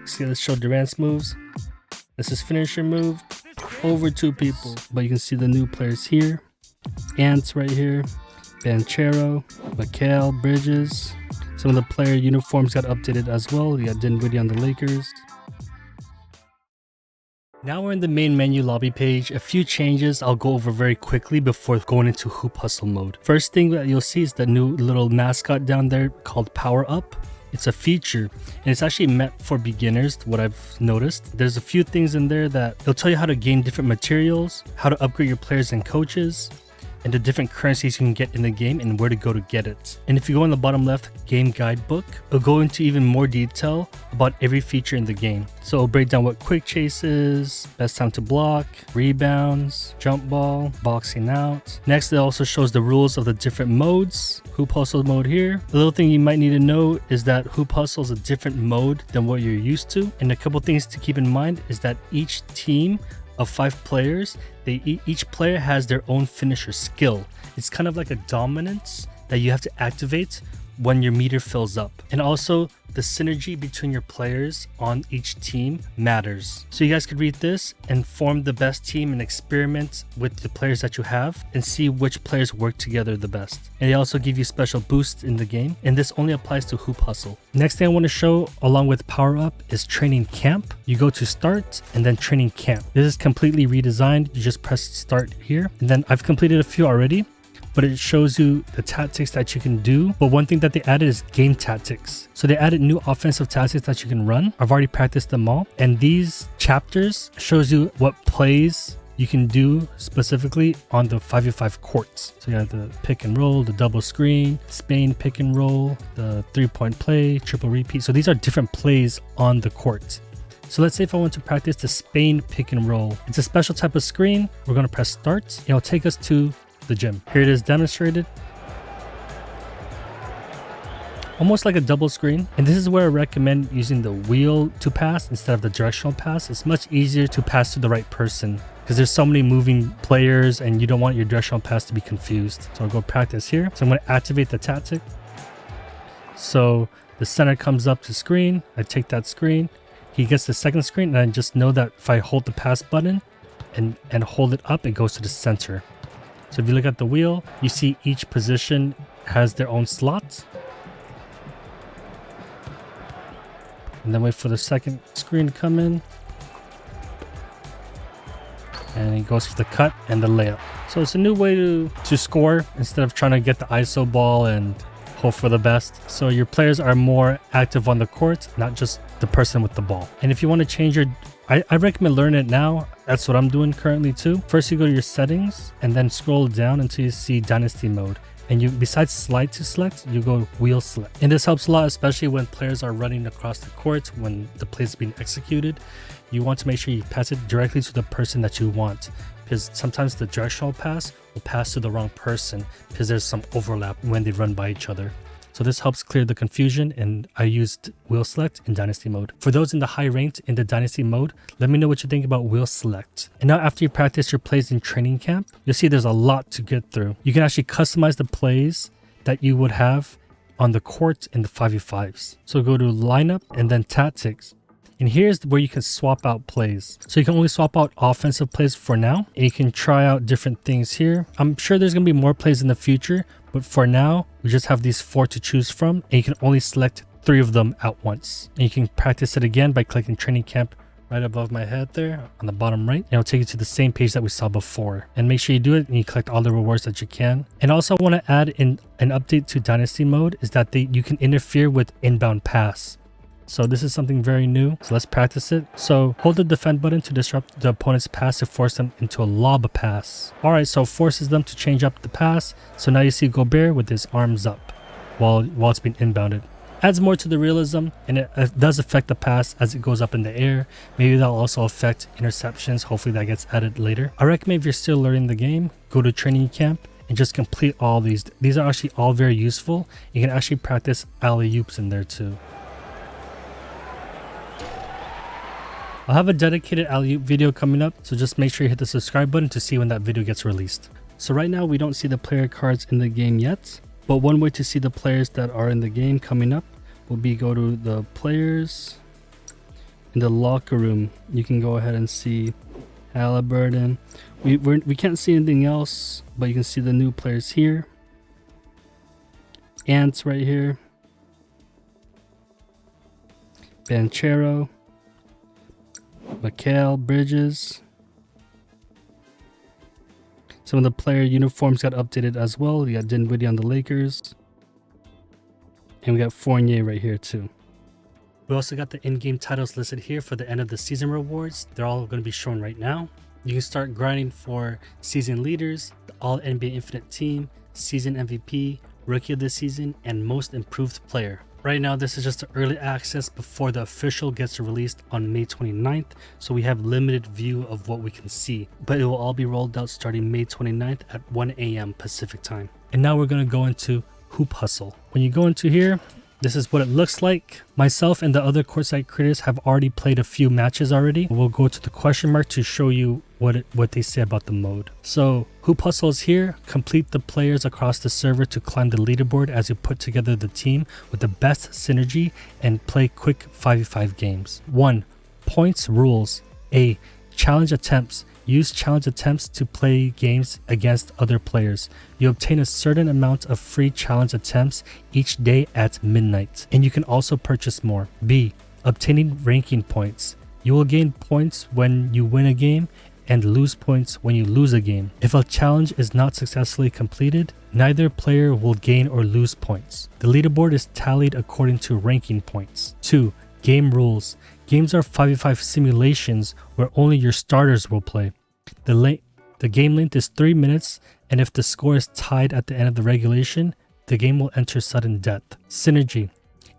See, let's show Durant's moves. This is finisher move over 2 people. But you can see the new players here. Ants right here. Banchero, Mikal, Bridges. Some of the player uniforms got updated as well. You got Dinwiddie on the Lakers. Now we're in the main menu lobby page. A few changes I'll go over very quickly before going into Hoop Hustle mode. First thing that you'll see is the new little mascot down there called Power Up. It's a feature and it's actually meant for beginners. What I've noticed, there's a few things in there that it'll tell you how to gain different materials, how to upgrade your players and coaches, and the different currencies you can get in the game and where to go to get it. And if you go in the bottom left game guidebook, it'll go into even more detail about every feature in the game. So it'll break down what quick chase is, best time to block, rebounds, jump ball, boxing out. Next, it also shows the rules of the different modes. Hoop Hustle mode here. The little thing you might need to know is that Hoop Hustle is a different mode than what you're used to. And a couple things to keep in mind is that each team of 5 players, each player has their own finisher skill. It's kind of like a dominance that you have to activate when your meter fills up. And also the synergy between your players on each team matters. So you guys could read this and form the best team and experiment with the players that you have and see which players work together the best. And they also give you special boosts in the game, and this only applies to Hoop Hustle. Next thing I want to show along with Power Up is Training Camp. You go to Start and then Training Camp. This is completely redesigned. You just press Start here, and then I've completed a few already, but it shows you the tactics that you can do. But one thing that they added is game tactics. So they added new offensive tactics that you can run. I've already practiced them all. And these chapters shows you what plays you can do specifically on the 5v5 courts. So you have the pick and roll, the double screen, Spain pick and roll, the 3-point play, triple repeat. So these are different plays on the court. So let's say if I want to practice the Spain pick and roll, it's a special type of screen. We're going to press start. It'll take us to the gym. Here it is demonstrated. Almost like a double screen. And this is where I recommend using the wheel to pass instead of the directional pass. It's much easier to pass to the right person because there's so many moving players and you don't want your directional pass to be confused. So I'll go practice here. So I'm going to activate the tactic. So the center comes up to screen. I take that screen. He gets the second screen, and I just know that if I hold the pass button and hold it up, it goes to the center. So if you look at the wheel, you see each position has their own slots. And then wait for the second screen to come in. And it goes for the cut and the layup. So it's a new way to score instead of trying to get the ISO ball and hope for the best. So your players are more active on the court, not just the person with the ball. And if you want to change your... I recommend learning it now. That's what I'm doing currently too. First you go to your settings and then scroll down until you see Dynasty mode. And you, besides slide to select, you go wheel select. And this helps a lot, especially when players are running across the court, when the play is being executed. You want to make sure you pass it directly to the person that you want, because sometimes the directional pass will pass to the wrong person because there's some overlap when they run by each other. So this helps clear the confusion, and I used wheel select in Dynasty mode. For those in the high ranked in the Dynasty mode, let me know what you think about wheel select. And now after you practice your plays in training camp, you'll see there's a lot to get through. You can actually customize the plays that you would have on the court in the 5v5s. So go to lineup and then tactics. And here's where you can swap out plays. So you can only swap out offensive plays for now. And you can try out different things here. I'm sure there's going to be more plays in the future, but for now, we just have these 4 to choose from. And you can only select 3 of them at once. And you can practice it again by clicking training camp right above my head there on the bottom right. And it'll take you to the same page that we saw before. And make sure you do it and you collect all the rewards that you can. And also I want to add in an update to Dynasty mode is that you can interfere with inbound pass. So this is something very new. So let's practice it. So hold the defend button to disrupt the opponent's pass to force them into a lob pass. All right, so forces them to change up the pass. So now you see Gobert with his arms up while it's being inbounded. Adds more to the realism, and it does affect the pass as it goes up in the air. Maybe that'll also affect interceptions. Hopefully that gets added later. I recommend if you're still learning the game, go to training camp and just complete all these. These are actually all very useful. You can actually practice alley-oops in there too. I'll have a dedicated alley-oop video coming up, so just make sure you hit the subscribe button to see when that video gets released. So right now we don't see the player cards in the game yet, but one way to see the players that are in the game coming up will be go to the players, In the locker room, you can go ahead and see Halliburton. We can't see anything else, but you can see the new players here. Ants right here. Banchero. Mikal Bridges. Some of the player uniforms got updated as well. We got Dinwiddie on the Lakers. And we got Fournier right here too. We also got the in-game titles listed here for the end of the season rewards. They're all going to be shown right now. You can start grinding for season leaders, the All NBA Infinite Team, Season MVP, Rookie of the Season, and Most Improved Player. Right now, this is just the early access before the official gets released on May 29th, so we have limited view of what we can see. But it will all be rolled out starting May 29th at 1 a.m. Pacific time. And now we're going to go into Hoop Hustle. When you go into here, this is what it looks like. Myself and the other Courtside creators have already played a few matches already. We'll go to the question mark to show you what they say about the mode. So Hoop Hustle is here. Complete the players across the server to climb the leaderboard as you put together the team with the best synergy and play quick 5v5 games. 1. Points rules. A. Challenge attempts. Use challenge attempts to play games against other players. You obtain a certain amount of free challenge attempts each day at midnight, and you can also purchase more. B. Obtaining ranking points. You will gain points when you win a game and lose points when you lose a game. If a challenge is not successfully completed, neither player will gain or lose points. The leaderboard is tallied according to ranking points. 2. Game rules. Games are 5v5 simulations where only your starters will play. The game length is 3 minutes, and if the score is tied at the end of the regulation, the game will enter sudden death. Synergy.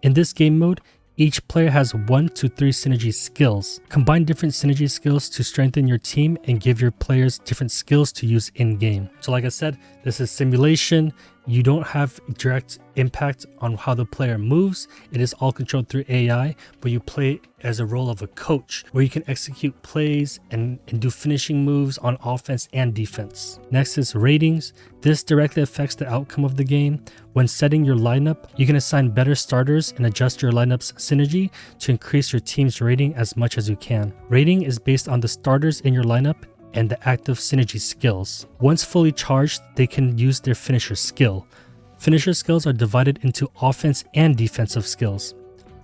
In this game mode, each player has 1 to 3 synergy skills. Combine different synergy skills to strengthen your team and give your players different skills to use in-game. So like I said, this is simulation. You don't have direct impact on how the player moves. It is all controlled through AI, but you play as a role of a coach where you can execute plays and do finishing moves on offense and defense. Next is ratings. This directly affects the outcome of the game. When setting your lineup, you can assign better starters and adjust your lineup's synergy to increase your team's rating as much as you can. Rating is based on the starters in your lineup and the active synergy skills. Once fully charged, they can use their finisher skill. Finisher skills are divided into offense and defensive skills.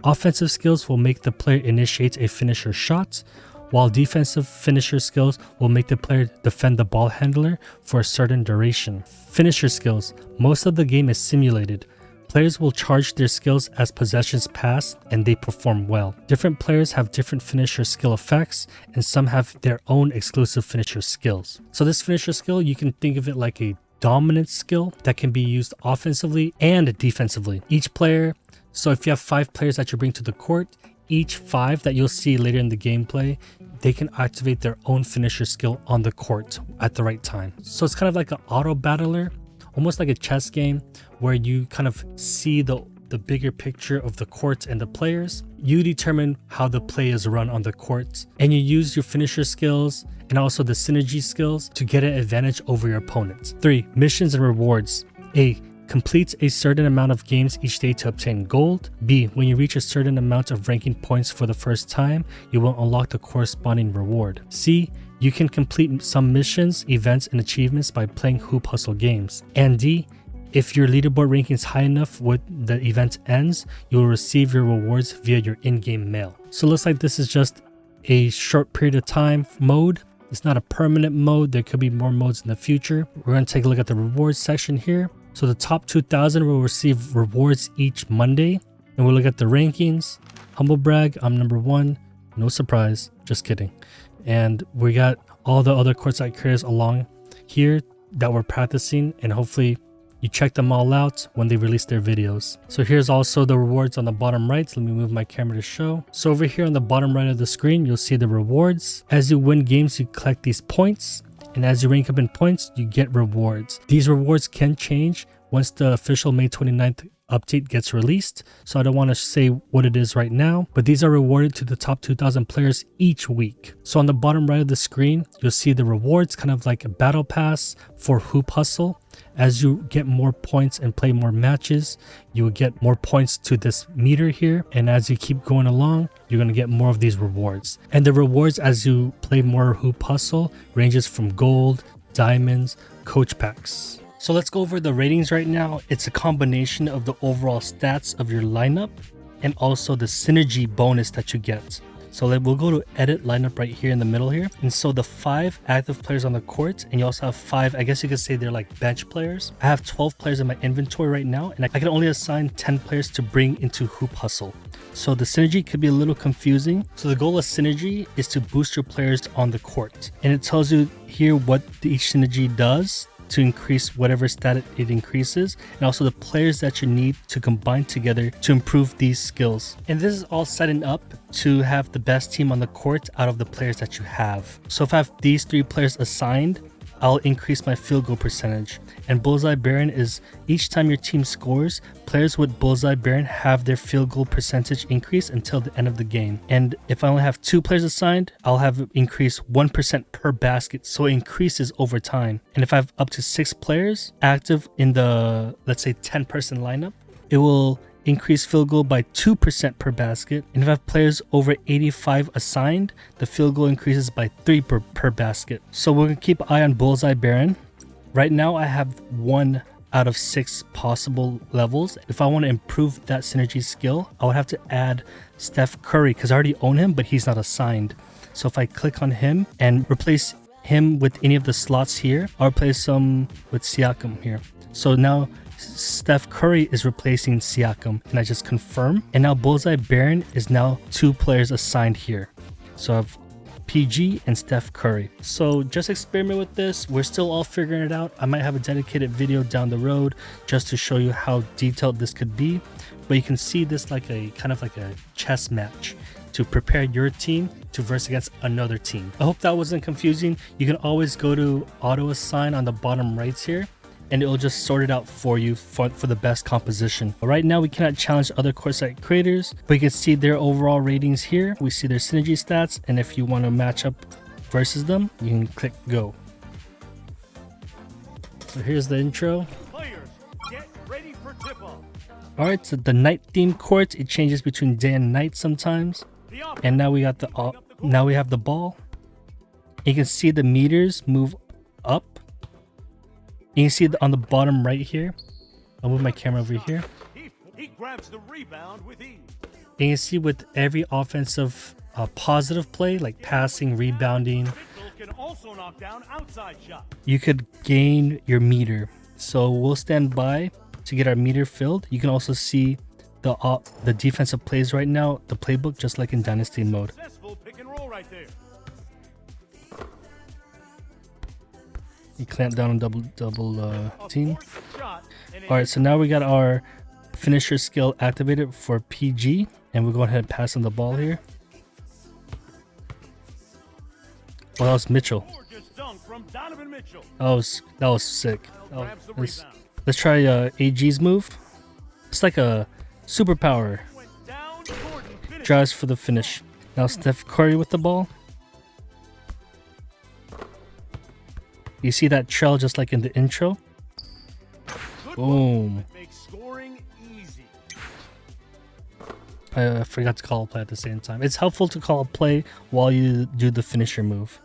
Offensive skills will make the player initiate a finisher shot, while defensive finisher skills will make the player defend the ball handler for a certain duration. Finisher skills. Most of the game is simulated. Players will charge their skills as possessions pass and they perform well. Different players have different finisher skill effects, and some have their own exclusive finisher skills. So this finisher skill, you can think of it like a dominant skill that can be used offensively and defensively. Each player, so if you have 5 players that you bring to the court, each 5 that you'll see later in the gameplay, they can activate their own finisher skill on the court at the right time. So it's kind of like an auto battler, almost like a chess game where you kind of see the bigger picture of the court and the players. You determine how the play is run on the court, and you use your finisher skills and also the synergy skills to get an advantage over your opponent. 3. Missions and rewards. A. Complete a certain amount of games each day to obtain gold. B. When you reach a certain amount of ranking points for the first time, you will unlock the corresponding reward. C. You can complete some missions, events, and achievements by playing Hoop Hustle games. And D. If your leaderboard ranking is high enough when the event ends, you will receive your rewards via your in-game mail. So it looks like this is just a short period of time mode. It's not a permanent mode. There could be more modes in the future. We're going to take a look at the rewards section here. So the top 2,000 will receive rewards each Monday. And we'll look at the rankings. Humble brag, I'm number 1. No surprise. Just kidding. And we got all the other Courtside creators along here that we're practicing, and hopefully you check them all out when they release their videos. So here's also the rewards on the bottom right. So let me move my camera to show. So over here on the bottom right of the screen, you'll see the rewards. As you win games, you collect these points, and as you rank up in points, you get rewards. These rewards can change once the official May 29th update gets released, so I don't want to say what it is right now, but these are rewarded to the top 2,000 players each week. So on the bottom right of the screen, you'll see the rewards, kind of like a battle pass for Hoop Hustle. As you get more points and play more matches, you will get more points to this meter here. And as you keep going along, you're going to get more of these rewards. And the rewards as you play more Hoop Hustle ranges from gold, diamonds, coach packs. So let's go over the ratings right now. It's a combination of the overall stats of your lineup and also the synergy bonus that you get. So we'll go to edit lineup right here in the middle here. And so the 5 active players on the court, and you also have 5, I guess you could say they're like bench players. I have 12 players in my inventory right now, and I can only assign 10 players to bring into Hoop Hustle. So the synergy could be a little confusing. So the goal of synergy is to boost your players on the court. And it tells you here what each synergy does to increase whatever stat it increases, and also the players that you need to combine together to improve these skills. And this is all setting up to have the best team on the court out of the players that you have. So if I have these 3 players assigned, I'll increase my field goal percentage. And Bullseye Baron is each time your team scores, players with Bullseye Baron have their field goal percentage increase until the end of the game. And if I only have 2 players assigned, I'll have it increase 1% per basket, so it increases over time. And if I have up to 6 players active in the, let's say, 10-person lineup, it will increase field goal by 2% per basket. And if I have players over 85 assigned, the field goal increases by 3 per basket. So we're going to keep an eye on Bullseye Baron. Right now I have 1 out of 6 possible levels. If I want to improve that synergy skill, I would have to add Steph Curry because I already own him, but he's not assigned. So if I click on him and replace him with any of the slots here, I'll replace him with Siakam here. So now Steph Curry is replacing Siakam, and I just confirm. And now Bullseye Baron is now 2 players assigned here. So I have PG and Steph Curry. So just experiment with this. We're still all figuring it out. I might have a dedicated video down the road just to show you how detailed this could be. But you can see this like a kind of like a chess match to prepare your team to verse against another team. I hope that wasn't confusing. You can always go to auto assign on the bottom right here, and it will just sort it out for you for the best composition. Right now we cannot challenge other Courtside creators, but you can see their overall ratings here. We see their synergy stats, and if you want to match up versus them, you can click go. So here's the intro. Players, get ready for tip-off. Alright, so the night themed court, it changes between day and night sometimes. And now we got now we have the ball. You can see the meters move up. You can see on the bottom right here. I'll move my camera over here. He grabs the rebound with ease. You can see with every offensive positive play, like passing, rebounding, Can also knock down outside shot. you could gain your meter. So we'll stand by to get our meter filled. You can also see the defensive plays right now, the playbook, just like in Dynasty mode. Successful pick and roll right there. You clamp down on double team. Shot All right, so now we got our finisher skill activated for PG, and we'll go ahead and pass him the ball here. Oh, that was Mitchell. gorgeous dunk from Donovan Mitchell. That was sick. Oh, Grabs the let's rebound. try AG's move. It's like a superpower. Went down. Gordon finishes. Drives for the finish. Now Steph Curry with the ball. You see that trail just like in the intro? Good Boom. work. Makes scoring easy. I forgot to call a play at the same time. It's helpful to call a play while you do the finisher move.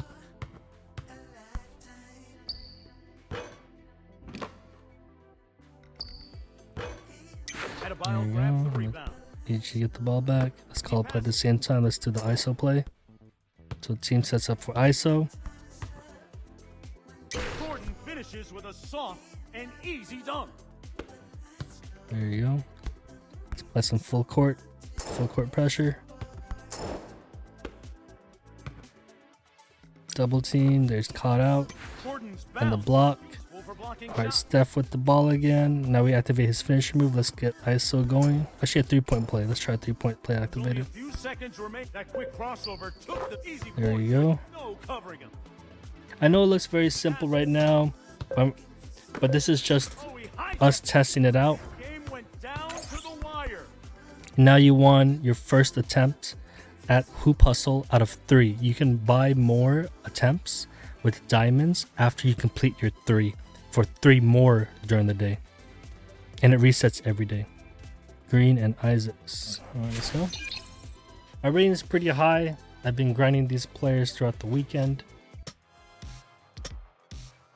Adebayo grabs the rebound. AG get the ball back. Let's call a play at the same time. Let's do the ISO play. So team sets up for ISO. Gordon finishes with a soft and easy dunk. There you go. Let's play some full court pressure. Double team. There's caught out. Gordon's And the bounce. block. Useful for blocking Alright, shots. Steph with the ball again. Now we activate his finisher move. Let's get ISO going. Actually a 3-point play. Let's try a 3-point play Only a activated. few seconds remain. That quick crossover took the easy There point. you go. No covering him. I know it looks very simple right now, but this is just Oh, he hijacked. us testing it out. Game went down to the wire. Now you won your first attempt at Hoop Hustle out of 3. You can buy more attempts with diamonds after you complete your 3. for 3 more during the day. And it resets every day. Green and Isaacs. Alright, let's go. Our rating is pretty high. I've been grinding these players throughout the weekend.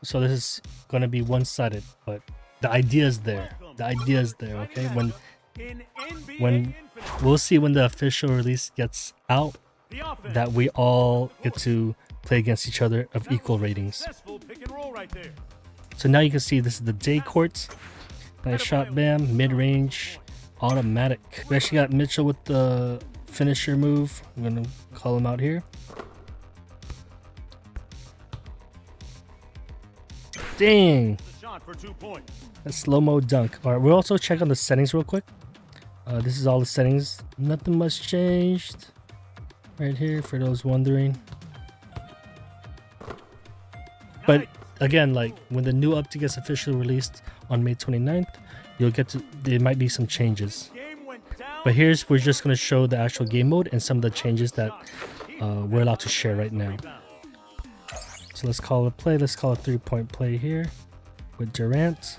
So this is going to be one-sided, but the idea is there. The idea is there, okay? When we'll see when the official release gets out that we all get to play against each other of equal ratings. So now you can see this is the day courts. Nice shot, bam, mid-range, automatic. We actually got Mitchell with the finisher move. I'm gonna call him out here. Dang! That's slow-mo dunk. Alright, we'll also check on the settings real quick. This is all the settings. Nothing much changed. Right here, for those wondering. But again, like when the new update gets officially released on May 29th, you'll get to, there might be some changes. But we're just going to show the actual game mode and some of the changes that we're allowed to share right now. So let's call it a play. Let's call it 3-point play here with Durant.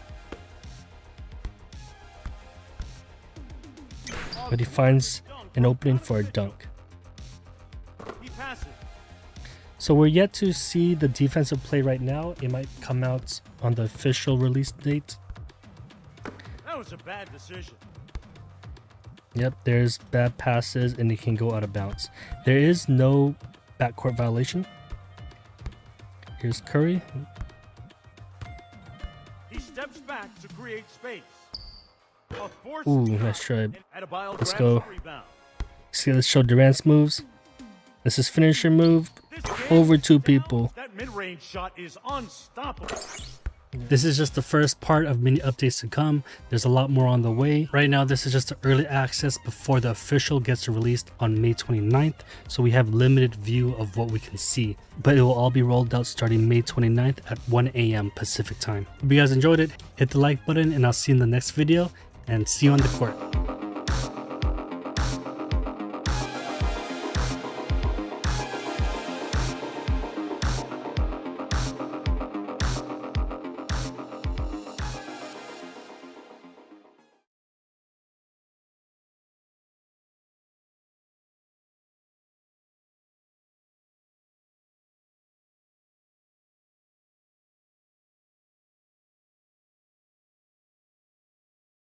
But he finds an opening for a dunk. So we're yet to see the defensive play right now. It might come out on the official release date. That was a bad decision. Yep, there's bad passes and it can go out of bounds. There is no backcourt violation. Here's Curry. He steps back to create space. Ooh, nice try. Let's go. See, let's show Durant's moves. This is finisher move over 2 people. That mid-range shot is unstoppable. This is just the first part of many updates to come. There's a lot more on the way. Right now, this is just the early access before the official gets released on May 29th. So we have limited view of what we can see. But it will all be rolled out starting May 29th at 1 a.m. Pacific time. If you guys enjoyed it, hit the like button and I'll see you in the next video. And see you on the court.